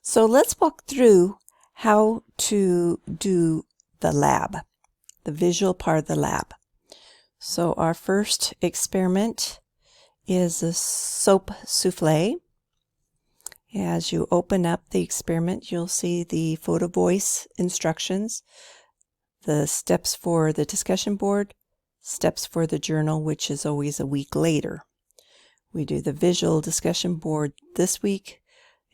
So let's walk through how to do the lab, the visual part of the lab. So our first experiment is a soap souffle. As you open up the experiment, you'll see the photo voice instructions, the steps for the discussion board, steps for the journal, which is always a week later. We do the visual discussion board this week,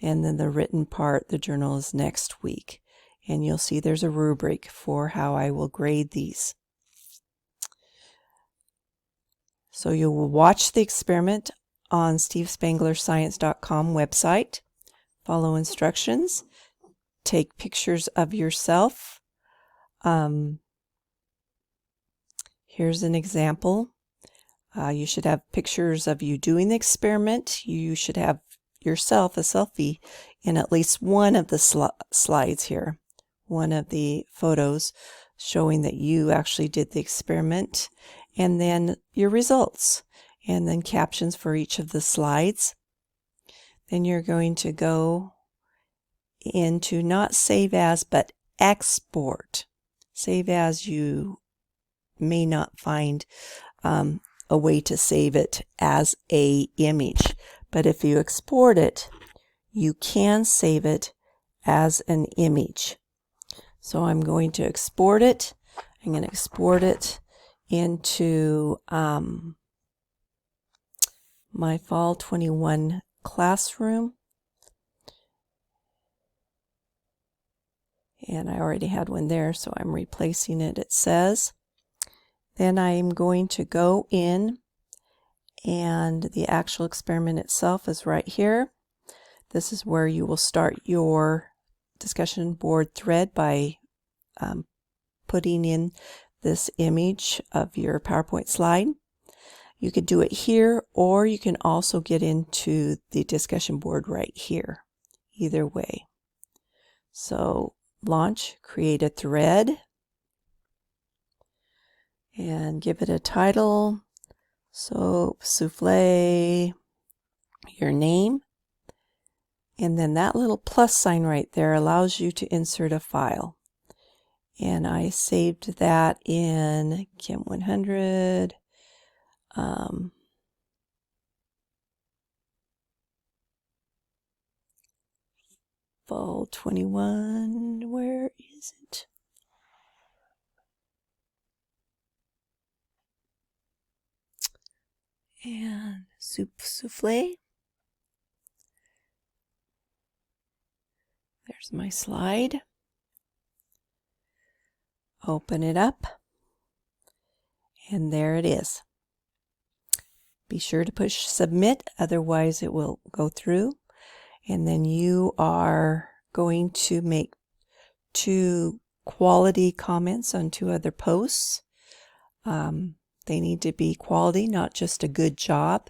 and then the written part, the journal, is next week. And you'll see there's a rubric for how I will grade these. So you will watch the experiment on stevespanglerscience.com website, follow instructions, take pictures of yourself. Here's an example. You should have pictures of you doing the experiment. You should have yourself, a selfie, in at least one of the slides here, one of the photos showing that you actually did the experiment, and then your results, and then captions for each of the slides. Then you're going to go into not save as, but export. Save as, you may not find a way to save it as a image, but if you export it, you can save it as an image. So I'm going to export it. I'm going to export it into my Fall 21 classroom. And I already had one there, so I'm replacing it, it says. Then I'm going to go in, and the actual experiment itself is right here. This is where you will start your discussion board thread by putting in this image of your PowerPoint slide. You could do it here, or you can also get into the discussion board right here. Either way. So launch, create a thread, and give it a title. Soap souffle, your name, and then that little plus sign right there allows you to insert a file. And I saved that in Chem 100. Fall 21, where is it? And soup souffle. There's my slide. Open it up, and there it is. Be sure to push submit, otherwise it will go through. And then you are going to make 2 quality comments on 2 other posts. They need to be quality, not just a good job.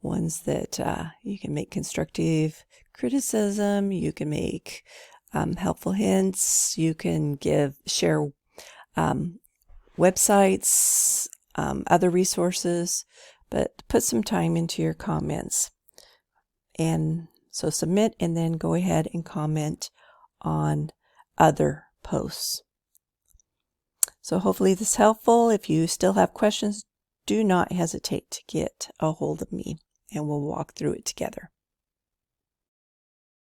Ones that you can make constructive criticism, you can make helpful hints, you can share websites, other resources, but put some time into your comments. And so submit, and then go ahead and comment on other posts. So hopefully this is helpful. If you still have questions, do not hesitate to get a hold of me, and we'll walk through it together.